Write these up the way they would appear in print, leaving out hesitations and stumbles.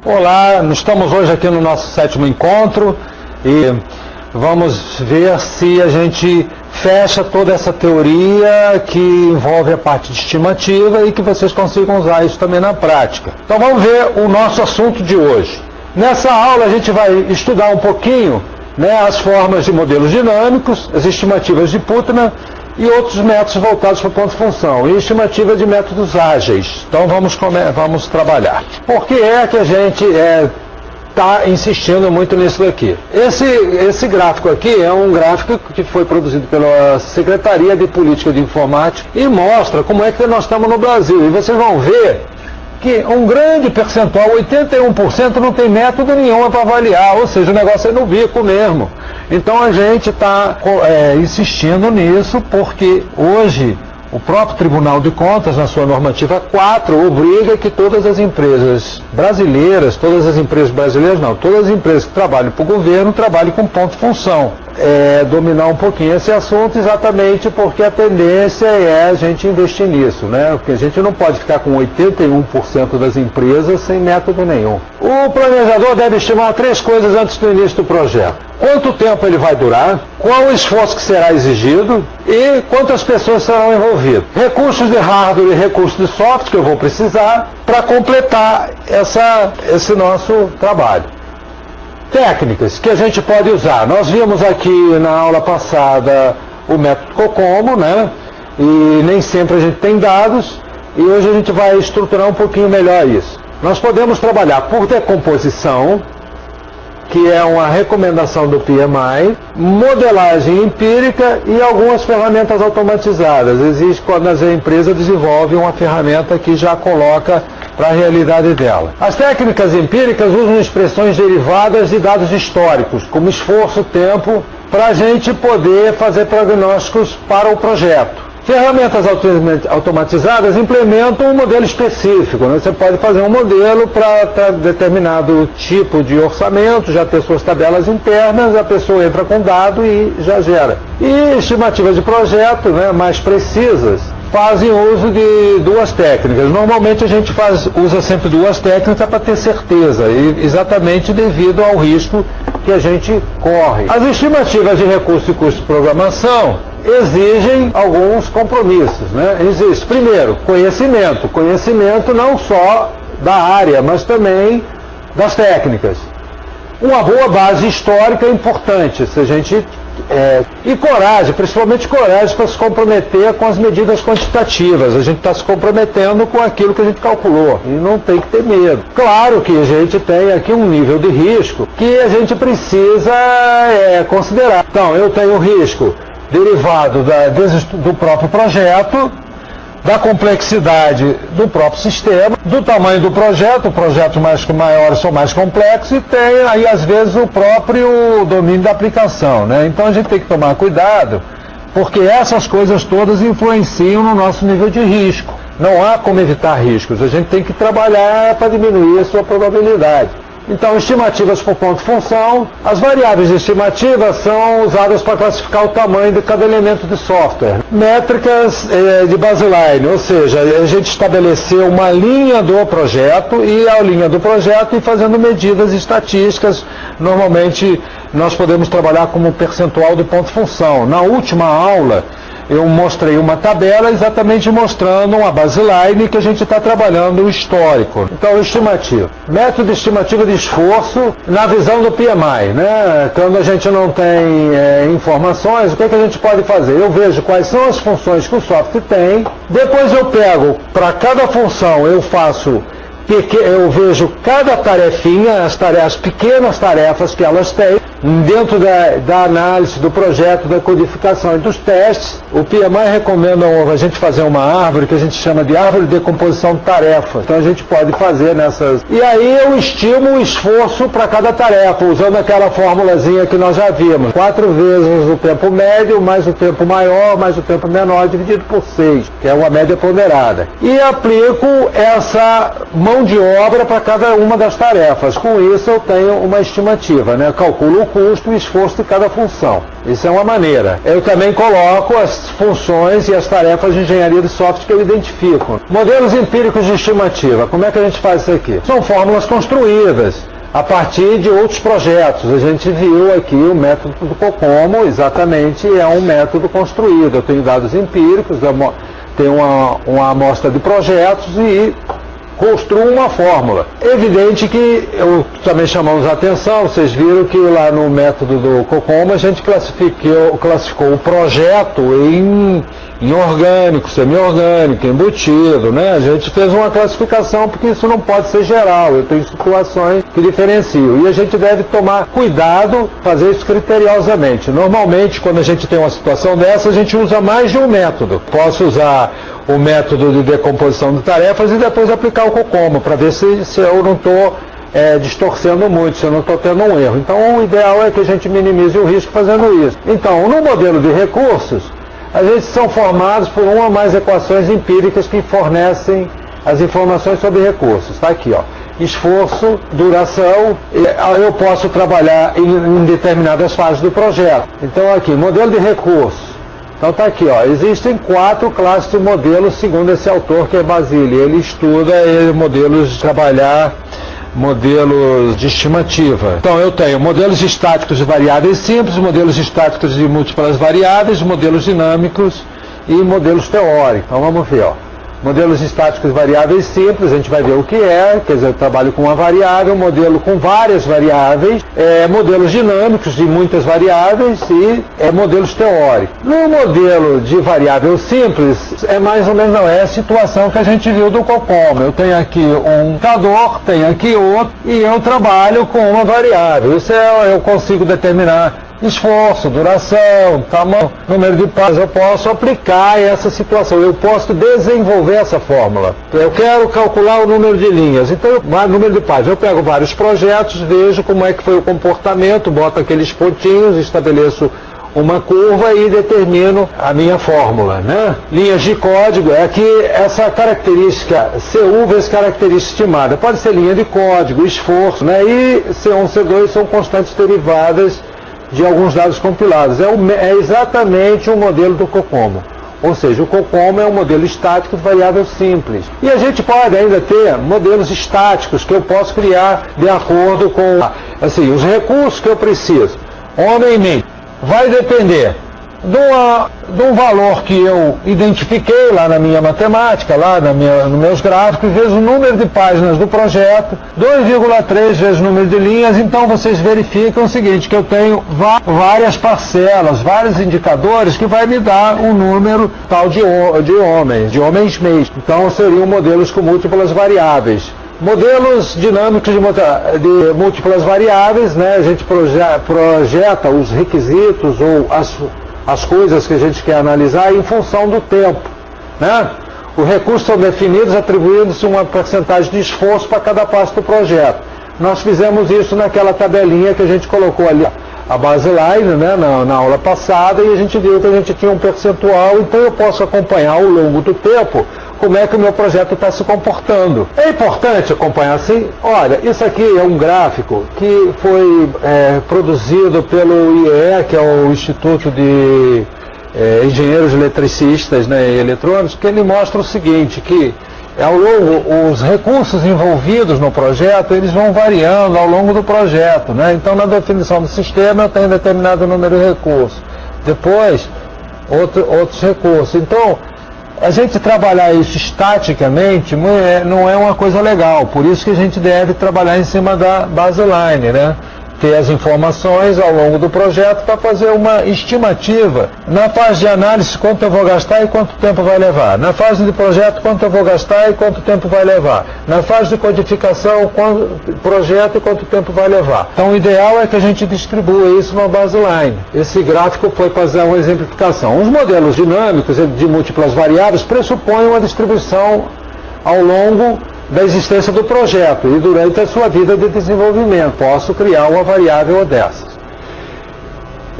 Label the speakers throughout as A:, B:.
A: Olá, estamos hoje aqui no nosso 7º encontro e vamos ver se a gente fecha toda essa teoria que envolve a parte de estimativa e que vocês consigam usar isso também na prática. Então vamos ver o nosso assunto de hoje. Nessa aula a gente vai estudar um pouquinho, as formas de modelos dinâmicos, as estimativas de Putnam e outros métodos voltados para o ponto-função, e estimativa de métodos ágeis. Então vamos trabalhar. Por que é que a gente está insistindo muito nisso daqui? Esse gráfico aqui é um gráfico que foi produzido pela Secretaria de Política de Informática e mostra como é que nós estamos no Brasil. E vocês vão ver que um grande percentual, 81%, não tem método nenhum para avaliar, ou seja, o negócio é no bico mesmo. Então a gente está insistindo nisso porque hoje o próprio Tribunal de Contas, na sua normativa 4, obriga que todas as empresas brasileiras, todas as empresas que trabalham para o governo, trabalhem com ponto-função. Dominar um pouquinho esse assunto exatamente porque a tendência é a gente investir nisso, Porque a gente não pode ficar com 81% das empresas sem método nenhum. O planejador deve estimar 3 coisas antes do início do projeto. Quanto tempo ele vai durar, qual o esforço que será exigido e quantas pessoas serão envolvidas. Recursos de hardware e recursos de software que eu vou precisar para completar esse nosso trabalho. Técnicas que a gente pode usar. Nós vimos aqui na aula passada o método COCOMO, E nem sempre a gente tem dados, e hoje a gente vai estruturar um pouquinho melhor isso. Nós podemos trabalhar por decomposição, que é uma recomendação do PMI, modelagem empírica e algumas ferramentas automatizadas. Existe quando as empresas desenvolvem uma ferramenta que já coloca para a realidade dela. As técnicas empíricas usam expressões derivadas de dados históricos, como esforço, tempo, para a gente poder fazer prognósticos para o projeto. Ferramentas automatizadas implementam um modelo específico. Você pode fazer um modelo para determinado tipo de orçamento, já ter suas tabelas internas, a pessoa entra com dado e já gera. E estimativas de projeto, mais precisas, fazem uso de 2 técnicas. Normalmente a gente usa sempre 2 técnicas para ter certeza, exatamente devido ao risco que a gente corre. As estimativas de recurso e custo de programação exigem alguns compromissos, Existe, primeiro, conhecimento não só da área, mas também das técnicas. Uma boa base histórica é importante, se a gente e coragem, principalmente coragem para se comprometer com as medidas quantitativas. A gente está se comprometendo com aquilo que a gente calculou e não tem que ter medo. Claro que a gente tem aqui um nível de risco que a gente precisa considerar. Então, eu tenho risco derivado do próprio projeto, da complexidade do próprio sistema, do tamanho do projeto, projetos maiores são mais complexos, e tem aí às vezes o próprio domínio da aplicação, Então a gente tem que tomar cuidado, porque essas coisas todas influenciam no nosso nível de risco. Não há como evitar riscos, a gente tem que trabalhar para diminuir a sua probabilidade. Então, estimativas por ponto-função. As variáveis de estimativa são usadas para classificar o tamanho de cada elemento de software. Métricas de baseline, ou seja, a gente estabeleceu uma linha do projeto e a linha do projeto e fazendo medidas estatísticas. Normalmente, nós podemos trabalhar como percentual de ponto-função. Na última aula, eu mostrei uma tabela exatamente mostrando uma baseline que a gente está trabalhando o histórico. Então, estimativa. Método de estimativa de esforço na visão do PMI, Quando a gente não tem informações, o que a gente pode fazer? Eu vejo quais são as funções que o software tem, depois eu pego, para cada função eu vejo cada tarefinha, as pequenas tarefas que elas têm, dentro da análise do projeto, da codificação e dos testes. O PMI recomenda a gente fazer uma árvore que a gente chama de árvore de decomposição de tarefas. Então a gente pode fazer nessas. E aí eu estimo o esforço para cada tarefa, usando aquela formulazinha que nós já vimos. 4 vezes o tempo médio, mais o tempo maior, mais o tempo menor, dividido por 6, que é uma média ponderada. E aplico essa mão de obra para cada uma das tarefas. Com isso eu tenho uma estimativa, Calculo o custo e esforço de cada função. Isso é uma maneira. Eu também coloco as funções e as tarefas de engenharia de software que eu identifico. Modelos empíricos de estimativa. Como é que a gente faz isso aqui? São fórmulas construídas a partir de outros projetos. A gente viu aqui o método do COCOMO, exatamente, é um método construído. Eu tenho dados empíricos, tenho uma amostra de projetos e construo uma fórmula. Evidente que eu também chamamos a atenção, vocês viram que lá no método do COCOMO a gente classificou o projeto em orgânico, semi-orgânico, embutido, né? A gente fez uma classificação porque isso não pode ser geral, eu tenho situações que diferenciam. E a gente deve tomar cuidado, fazer isso criteriosamente. Normalmente, quando a gente tem uma situação dessa, a gente usa mais de um método. Posso usar o método de decomposição de tarefas e depois aplicar o COCOMO, para ver se eu não estou distorcendo muito, se eu não estou tendo um erro. Então, o ideal é que a gente minimize o risco fazendo isso. Então, no modelo de recursos, às vezes são formados por uma ou mais equações empíricas que fornecem as informações sobre recursos. Está aqui, ó. Esforço, duração, eu posso trabalhar em determinadas fases do projeto. Então aqui, modelo de recursos. Então está aqui, ó. Existem 4 classes de modelos segundo esse autor que é Basile. Ele estuda modelos de trabalhar, modelos de estimativa. Então eu tenho modelos estáticos de variáveis simples, modelos estáticos de múltiplas variáveis, modelos dinâmicos e modelos teóricos. Então vamos ver, ó. Modelos estáticos de variáveis simples, a gente vai ver o que é, quer dizer, eu trabalho com uma variável, modelo com várias variáveis, modelos dinâmicos de muitas variáveis e modelos teóricos. No modelo de variável simples, é mais ou menos, não, é a situação que a gente viu do COCOMO. Eu tenho aqui um indicador, tenho aqui outro, e eu trabalho com uma variável. Isso eu consigo determinar esforço, duração, tamanho, número de páginas. Eu posso aplicar essa situação, eu posso desenvolver essa fórmula. Eu quero calcular o número de linhas, então, o número de páginas. Eu pego vários projetos, vejo como é que foi o comportamento, boto aqueles pontinhos, estabeleço uma curva e determino a minha fórmula, né? Linhas de código, é que essa característica CU vezes característica estimada, pode ser linha de código, esforço, né? E C1, C2 são constantes derivadas de alguns dados compilados. É exatamente o modelo do COCOMO. Ou seja, o COCOMO é um modelo estático de variável simples. E a gente pode ainda ter modelos estáticos que eu posso criar de acordo com assim, os recursos que eu preciso. Homem-mente. Vai depender de um valor que eu identifiquei lá na minha matemática, lá nos meus gráficos, vezes o número de páginas do projeto, 2,3 vezes o número de linhas. Então vocês verificam o seguinte, que eu tenho várias parcelas, vários indicadores que vai me dar um número tal de homens mês. Então seriam modelos com múltiplas variáveis. Modelos dinâmicos de múltiplas variáveis, né? A gente projeta os requisitos ou as coisas que a gente quer analisar em função do tempo, né? Os recursos são definidos atribuindo-se uma porcentagem de esforço para cada passo do projeto. Nós fizemos isso naquela tabelinha que a gente colocou ali, a baseline, né, na aula passada, e a gente viu que a gente tinha um percentual, então eu posso acompanhar ao longo do tempo como é que o meu projeto está se comportando. É importante acompanhar assim. Olha, isso aqui é um gráfico que foi produzido pelo IEE, que é o Instituto de Engenheiros Eletricistas, né, e Eletrônicos, que ele mostra o seguinte, que ao longo, os recursos envolvidos no projeto, eles vão variando ao longo do projeto, né? Então, na definição do sistema, eu tenho determinado número de recursos. Depois, outros recursos. Então, a gente trabalhar isso estaticamente não é uma coisa legal, por isso que a gente deve trabalhar em cima da baseline, né? Ter as informações ao longo do projeto para fazer uma estimativa. Na fase de análise, quanto eu vou gastar e quanto tempo vai levar. Na fase de projeto, quanto eu vou gastar e quanto tempo vai levar. Na fase de codificação, projeto e quanto tempo vai levar. Então o ideal é que a gente distribua isso numa baseline. Esse gráfico foi para fazer uma exemplificação. Os modelos dinâmicos de múltiplas variáveis pressupõem uma distribuição ao longo da existência do projeto e durante a sua vida de desenvolvimento. Posso criar uma variável dessas.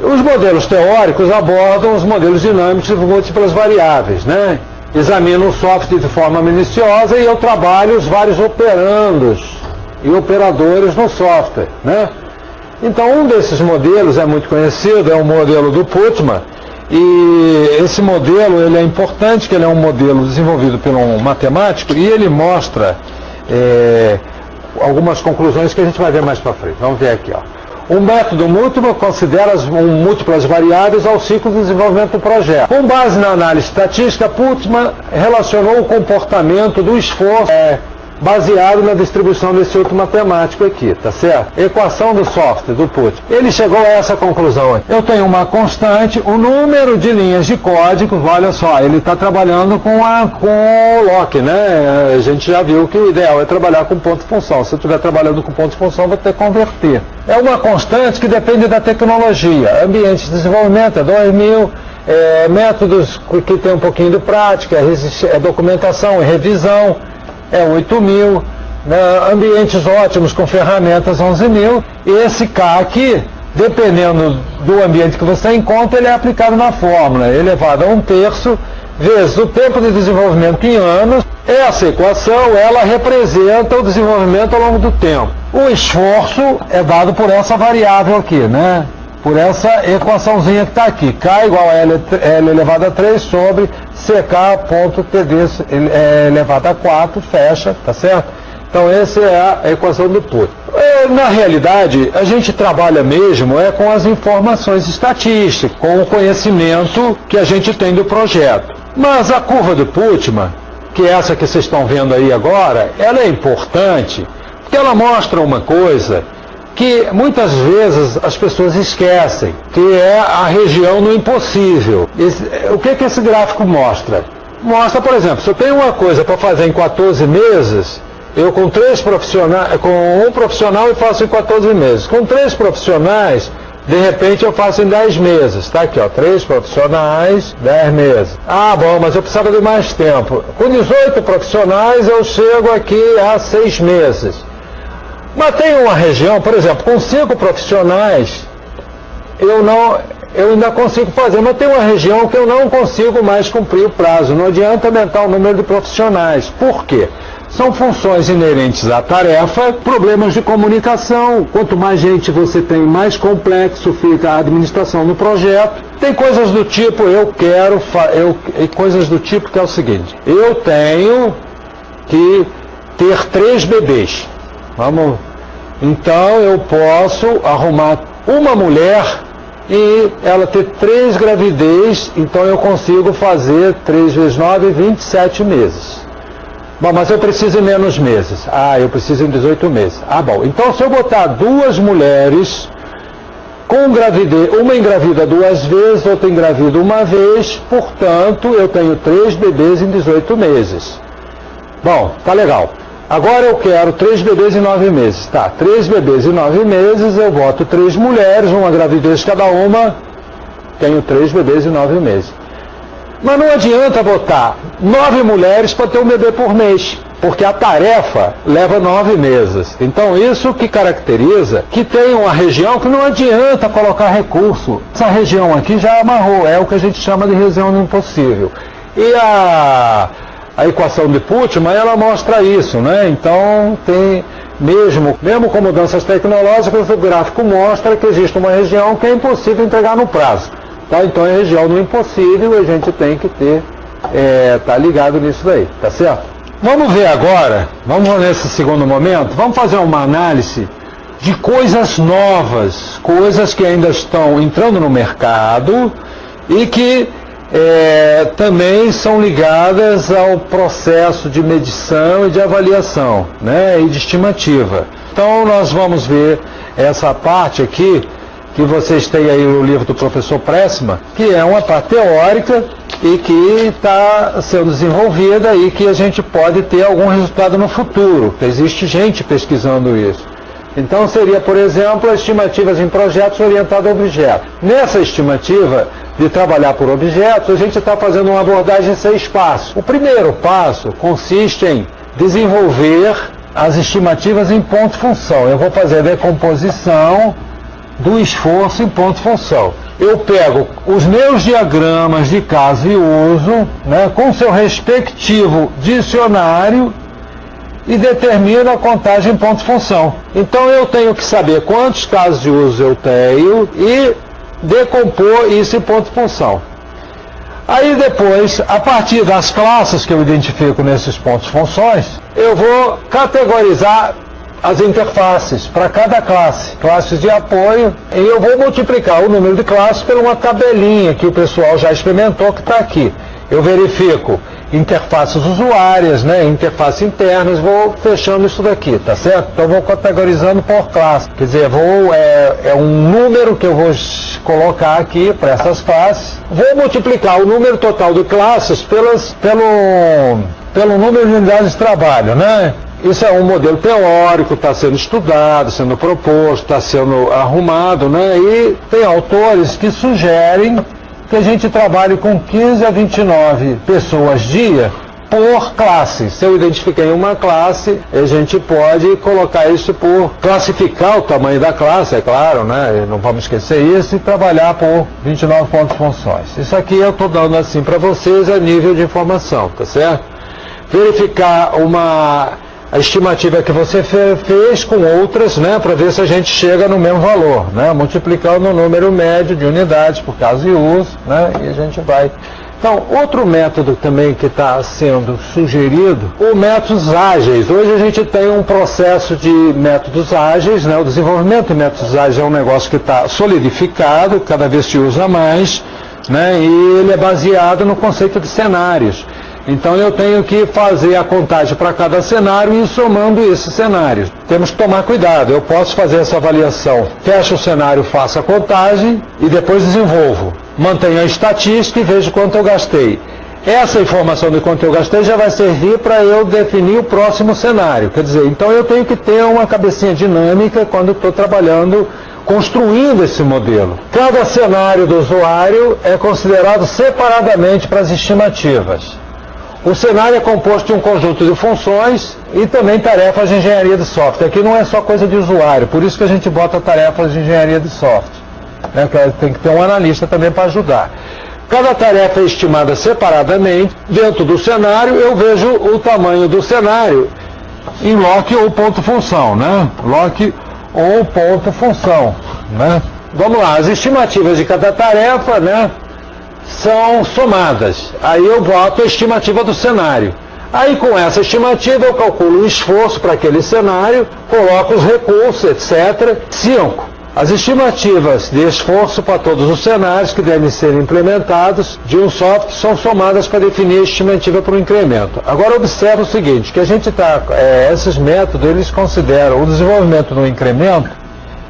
A: Os modelos teóricos abordam os modelos dinâmicos de múltiplas variáveis, né? Examino o software de forma minuciosa e eu trabalho os vários operandos e operadores no software, né? Então, um desses modelos é muito conhecido, é o modelo do Putman, e esse modelo ele é importante, que ele é um modelo desenvolvido por um matemático, e ele mostra algumas conclusões que a gente vai ver mais para frente. Vamos ver aqui, ó. O método Putman considera múltiplas variáveis ao ciclo de desenvolvimento do projeto. Com base na análise estatística, Putman relacionou o comportamento do esforço baseado na distribuição desse outro matemático aqui, tá certo? Equação do software, do Putman. Ele chegou a essa conclusão aqui. Eu tenho uma constante, o número de linhas de código, olha só, ele está trabalhando com o lock, né? A gente já viu que o ideal é trabalhar com ponto de função. Se eu estiver trabalhando com ponto de função, vou ter que converter. É uma constante que depende da tecnologia. Ambiente de desenvolvimento é 2000, métodos que tem um pouquinho de prática, documentação e revisão, é 8.000, né? Ambientes ótimos com ferramentas 11.000, e esse K aqui, dependendo do ambiente que você encontra, ele é aplicado na fórmula, elevado a 1/3, vezes o tempo de desenvolvimento em anos. Essa equação, ela representa o desenvolvimento ao longo do tempo. O esforço é dado por essa variável aqui, né? Por essa equaçãozinha que está aqui, K igual a L elevado a 3 sobre CK.TD elevado a 4, fecha, tá certo? Então essa é a equação do Putman. Na realidade, a gente trabalha mesmo com as informações estatísticas, com o conhecimento que a gente tem do projeto. Mas a curva do Putman, que é essa que vocês estão vendo aí agora, ela é importante, porque ela mostra uma coisa que muitas vezes as pessoas esquecem, que é a região do impossível. O que esse gráfico mostra? Mostra, por exemplo, se eu tenho uma coisa para fazer em 14 meses, eu com um profissional eu faço em 14 meses. Com 3 profissionais, de repente eu faço em 10 meses. Está aqui, ó, 3 profissionais, 10 meses. Ah, bom, mas eu precisava de mais tempo. Com 18 profissionais eu chego aqui a 6 meses. Mas tem uma região, por exemplo, com 5 profissionais, eu ainda consigo fazer, mas tem uma região que eu não consigo mais cumprir o prazo. Não adianta aumentar o número de profissionais. Por quê? São funções inerentes à tarefa, problemas de comunicação. Quanto mais gente você tem, mais complexo fica a administração do projeto. Tem coisas do tipo, coisas do tipo que é o seguinte, eu tenho que ter 3 bebês. Então eu posso arrumar uma mulher e ela ter 3 gravidez, então eu consigo fazer 3 vezes 9, 27 meses. Bom, mas eu preciso em menos meses. Ah, eu preciso em 18 meses. Ah, bom. Então se eu botar 2 mulheres com gravidez, uma engravida 2 vezes, outra engravida 1 vez, portanto eu tenho 3 bebês em 18 meses. Bom, tá legal. Agora eu quero 3 bebês em 9 meses. Tá, 3 bebês em 9 meses, eu boto 3 mulheres, uma gravidez cada uma, tenho 3 bebês em 9 meses. Mas não adianta botar 9 mulheres para ter um bebê por mês, porque a tarefa leva 9 meses. Então isso que caracteriza que tem uma região que não adianta colocar recurso. Essa região aqui já amarrou, é o que a gente chama de região do impossível. E a equação de Putman, ela mostra isso, né? Então, tem mesmo com mudanças tecnológicas, o gráfico mostra que existe uma região que é impossível entregar no prazo. Tá? Então, é a região do impossível, a gente tem que ter, tá ligado nisso daí, tá certo? Vamos ver agora, nesse segundo momento, vamos fazer uma análise de coisas novas, coisas que ainda estão entrando no mercado e que também são ligadas ao processo de medição e de avaliação, né, e de estimativa. Então nós vamos ver essa parte aqui, que vocês têm aí no livro do professor Pressman, que é uma parte teórica e que está sendo desenvolvida e que a gente pode ter algum resultado no futuro. Existe gente pesquisando isso. Então seria, por exemplo, as estimativas em projetos orientados a objetos. Nessa estimativa de trabalhar por objetos, a gente está fazendo uma abordagem em 6 passos. O primeiro passo consiste em desenvolver as estimativas em ponto-função. Eu vou fazer a decomposição do esforço em ponto-função. Eu pego os meus diagramas de caso e uso, né, com seu respectivo dicionário, e determino a contagem ponto-função. Então eu tenho que saber quantos casos de uso eu tenho e decompor isso em ponto-função. Aí depois, a partir das classes que eu identifico nesses pontos-funções, eu vou categorizar as interfaces para cada classe, classes de apoio, e eu vou multiplicar o número de classes por uma tabelinha que o pessoal já experimentou, que está aqui. Eu verifico interfaces usuárias, né, interfaces internas, vou fechando isso daqui, tá certo? Então vou categorizando por classe, quer dizer, é um número que eu vou colocar aqui para essas classes, vou multiplicar o número total de classes pelo número de unidades de trabalho, né? Isso é um modelo teórico, está sendo estudado, sendo proposto, está sendo arrumado, né? E tem autores que sugerem que a gente trabalhe com 15 a 29 pessoas dia por classe. Se eu identifiquei uma classe, a gente pode colocar isso por classificar o tamanho da classe, é claro, né? Não vamos esquecer isso, e trabalhar por 29 pontos funções. Isso aqui eu estou dando assim para vocês a nível de informação, tá certo? Verificar a estimativa que você fez com outras, né, para ver se a gente chega no mesmo valor, né, multiplicando o número médio de unidades por caso de uso, né, e a gente vai. Então, outro método também que está sendo sugerido, o métodos ágeis. Hoje a gente tem um processo de métodos ágeis, né, o desenvolvimento de métodos ágeis é um negócio que está solidificado, cada vez se usa mais, né, e ele é baseado no conceito de cenários. Então eu tenho que fazer a contagem para cada cenário e ir somando esses cenários. Temos que tomar cuidado, eu posso fazer essa avaliação, fecho o cenário, faço a contagem e depois desenvolvo. Mantenho a estatística e vejo quanto eu gastei. Essa informação de quanto eu gastei já vai servir para eu definir o próximo cenário. Quer dizer, então eu tenho que ter uma cabecinha dinâmica quando estou trabalhando, construindo esse modelo. Cada cenário do usuário é considerado separadamente para as estimativas. O cenário é composto de um conjunto de funções e também tarefas de engenharia de software. Aqui não é só coisa de usuário, por isso que a gente bota tarefas de engenharia de software, né? Tem que ter um analista também para ajudar. Cada tarefa é estimada separadamente. Dentro do cenário, eu vejo o tamanho do cenário em loc ou ponto-função, né? Loc ou ponto-função, né? Vamos lá, as estimativas de cada tarefa, né, são somadas. Aí eu boto a estimativa do cenário. Aí com essa estimativa eu calculo o esforço para aquele cenário, coloco os recursos, etc. 5. As estimativas de esforço para todos os cenários que devem ser implementados de um software são somadas para definir a estimativa para o incremento. Agora observa o seguinte, que a gente esses métodos, eles consideram o desenvolvimento do incremento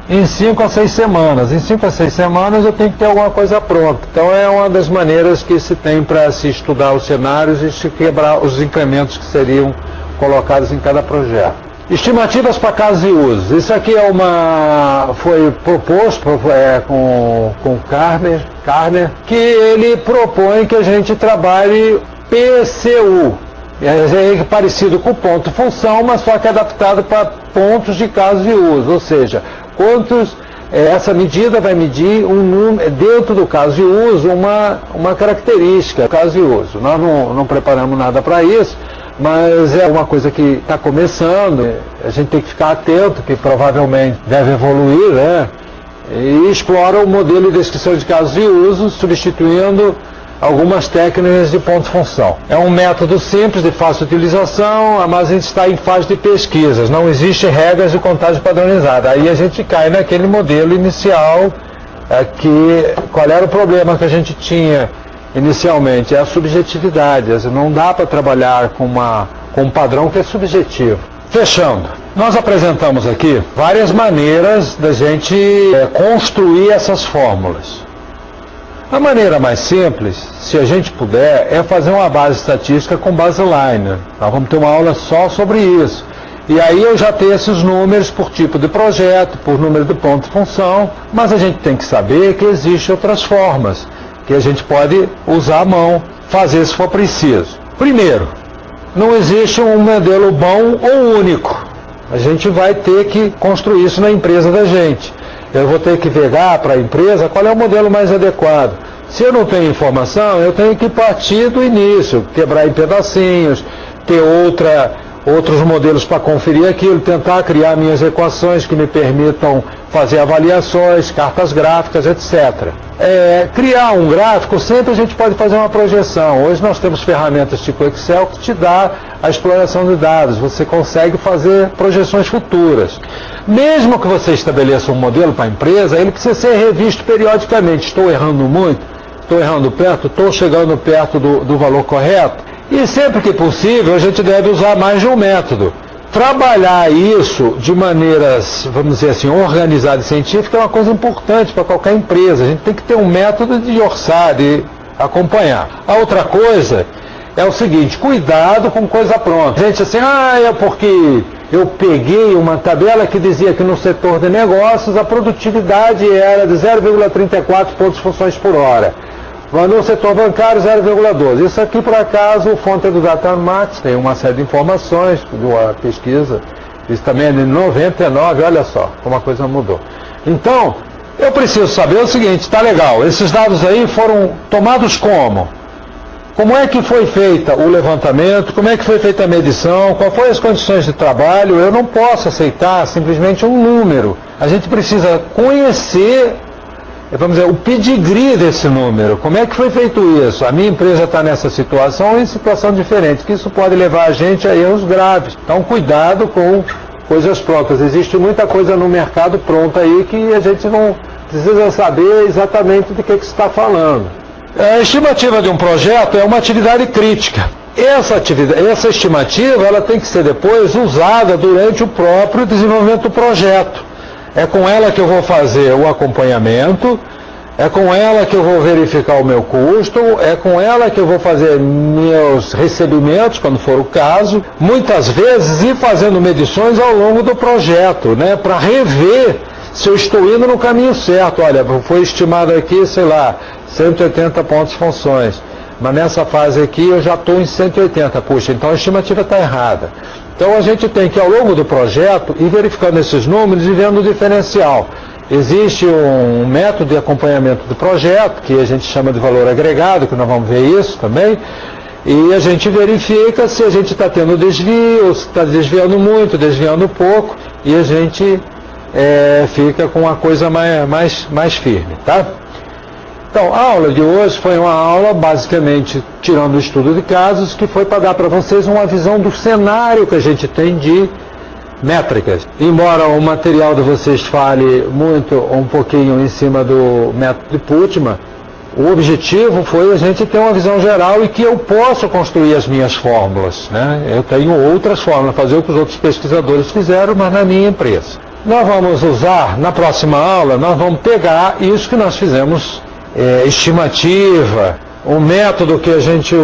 A: em 5 a 6 semanas. Em 5 a 6 semanas eu tenho que ter alguma coisa pronta. Então é uma das maneiras que se tem para se estudar os cenários e se quebrar os incrementos que seriam colocados em cada projeto. Estimativas para casos de uso. Isso aqui foi proposto com o Carner, que ele propõe que a gente trabalhe PCU. É parecido com ponto-função, mas só que adaptado para pontos de casos de uso, ou seja, essa medida vai medir um número, dentro do caso de uso, uma característica do caso de uso. Nós não preparamos nada para isso, mas é uma coisa que está começando, a gente tem que ficar atento, que provavelmente deve evoluir, né? E explora o modelo de descrição de casos de uso, substituindo algumas técnicas de ponto-função. É um método simples, de fácil utilização, mas a gente está em fase de pesquisas, não existe regras de contagem padronizada. Aí a gente cai naquele modelo inicial, qual era o problema que a gente tinha inicialmente? É a subjetividade, não dá para trabalhar com um padrão que é subjetivo. Fechando, nós apresentamos aqui várias maneiras da gente construir essas fórmulas. A maneira mais simples, se a gente puder, é fazer uma base estatística com baseline. Nós vamos ter uma aula só sobre isso. E aí eu já tenho esses números por tipo de projeto, por número de ponto-função, mas a gente tem que saber que existem outras formas, que a gente pode usar a mão, fazer se for preciso. Primeiro, não existe um modelo bom ou único. A gente vai ter que construir isso na empresa da gente. Eu vou ter que pegar para a empresa qual é o modelo mais adequado. Se eu não tenho informação, eu tenho que partir do início, quebrar em pedacinhos, ter outros modelos para conferir aquilo, tentar criar minhas equações que me permitam fazer avaliações, cartas gráficas, etc. Criar um gráfico, sempre a gente pode fazer uma projeção. Hoje nós temos ferramentas tipo Excel que te dá a exploração de dados, você consegue fazer projeções futuras. Mesmo que você estabeleça um modelo para a empresa, ele precisa ser revisto periodicamente. Estou errando muito? Estou errando perto? Estou chegando perto do valor correto? E sempre que possível, a gente deve usar mais de um método. Trabalhar isso de maneiras, vamos dizer assim, organizada e científica é uma coisa importante para qualquer empresa. A gente tem que ter um método de orçar, de acompanhar. A outra coisa é o seguinte, cuidado com coisa pronta. Gente assim, é porque eu peguei uma tabela que dizia que no setor de negócios a produtividade era de 0,34 pontos funções por hora. Mas no setor bancário, 0,12. Isso aqui, por acaso, fonte do Datamax, tem uma série de informações, de uma pesquisa. Isso também é de 99, olha só, como a coisa mudou. Então, eu preciso saber o seguinte, tá legal, esses dados aí foram tomados como? Como é que foi feita o levantamento, como é que foi feita a medição, quais foram as condições de trabalho? Eu não posso aceitar simplesmente um número. A gente precisa conhecer, vamos dizer, o pedigree desse número. Como é que foi feito isso? A minha empresa está nessa situação ou em situação diferente, que isso pode levar a gente a erros graves. Então, cuidado com coisas prontas. Existe muita coisa no mercado pronta aí que a gente não precisa saber exatamente do que se está falando. A estimativa de um projeto é uma atividade crítica. Essa estimativa ela tem que ser depois usada durante o próprio desenvolvimento do projeto. É com ela que eu vou fazer o acompanhamento, é com ela que eu vou verificar o meu custo, é com ela que eu vou fazer meus recebimentos, quando for o caso, muitas vezes ir fazendo medições ao longo do projeto, né, para rever se eu estou indo no caminho certo. Olha, foi estimado aqui, sei lá, 180 pontos funções, mas nessa fase aqui eu já estou em 180, puxa, então a estimativa está errada. Então a gente tem que, ao longo do projeto, ir verificando esses números e vendo o diferencial. Existe um método de acompanhamento do projeto, que a gente chama de valor agregado, que nós vamos ver isso também, e a gente verifica se a gente está tendo desvio, se está desviando muito, desviando pouco, e a gente fica com a coisa mais firme, tá? Então, a aula de hoje foi uma aula, basicamente, tirando o estudo de casos, que foi para dar para vocês uma visão do cenário que a gente tem de métricas. Embora o material de vocês fale um pouquinho em cima do método de Putman, o objetivo foi a gente ter uma visão geral e que eu posso construir as minhas fórmulas, né? Eu tenho outras fórmulas, fazer o que os outros pesquisadores fizeram, mas na minha empresa. Nós vamos usar, na próxima aula, nós vamos pegar isso que nós fizemos, estimativa, o método que a gente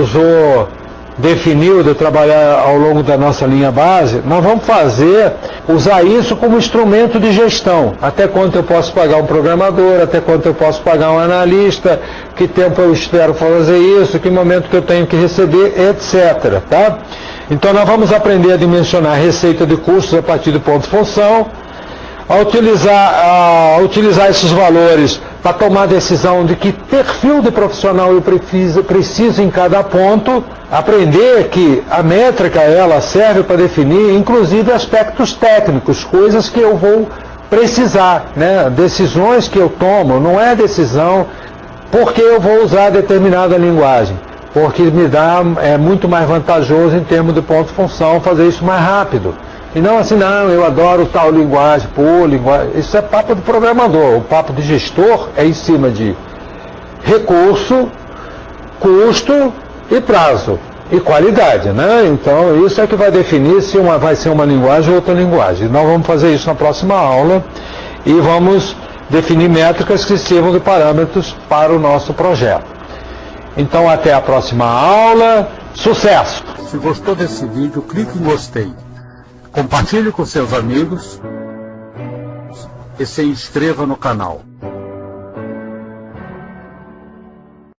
A: definiu de trabalhar ao longo da nossa linha base, nós vamos usar isso como instrumento de gestão. Até quanto eu posso pagar um programador, até quanto eu posso pagar um analista, que tempo eu espero fazer isso, que momento que eu tenho que receber, etc. Tá? Então nós vamos aprender a dimensionar a receita de custos a partir do ponto-função, a utilizar esses valores para tomar a decisão de que perfil de profissional eu preciso em cada ponto, aprender que a métrica ela serve para definir inclusive aspectos técnicos, coisas que eu vou precisar, né? Decisões que eu tomo, não é decisão porque eu vou usar determinada linguagem, porque é muito mais vantajoso em termos de ponto-função fazer isso mais rápido. E não assim, não, eu adoro tal linguagem, isso é papo do programador. O papo de gestor é em cima de recurso, custo e prazo, e qualidade, né? Então isso é que vai definir se vai ser uma linguagem ou outra linguagem. Nós vamos fazer isso na próxima aula e vamos definir métricas que sirvam de parâmetros para o nosso projeto. Então até a próxima aula, sucesso!
B: Se gostou desse vídeo, clique em gostei. Compartilhe com seus amigos e se inscreva no canal.